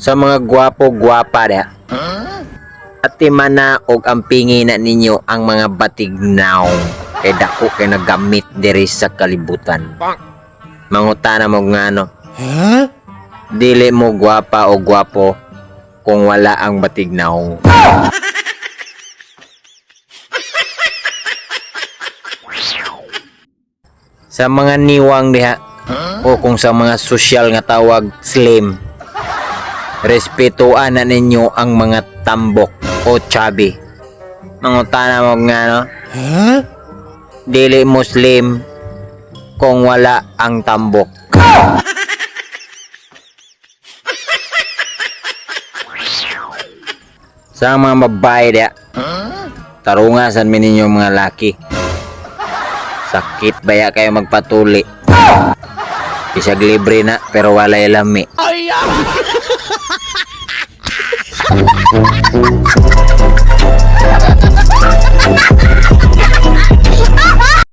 Sa mga gwapo-gwapa da. Ati mana og ang pingi na ninyo ang mga batignaw kay dako kay nagamit diri sa kalibutan. Mangutana mo ngano. Dili mo gwapa o gwapo kung wala ang batignaw. Sa mga niwang diha o kung sa mga sosyal nga tawag slim, respetuan na ninyo ang mga tambok o chubby. Mangutana mo nga no? Dili Muslim kung wala ang tambok. Sa mga babae diya, tarungasan mi ninyo mga laki. Sakit baya kayo magpatuli. Isag libre na pero walay lami.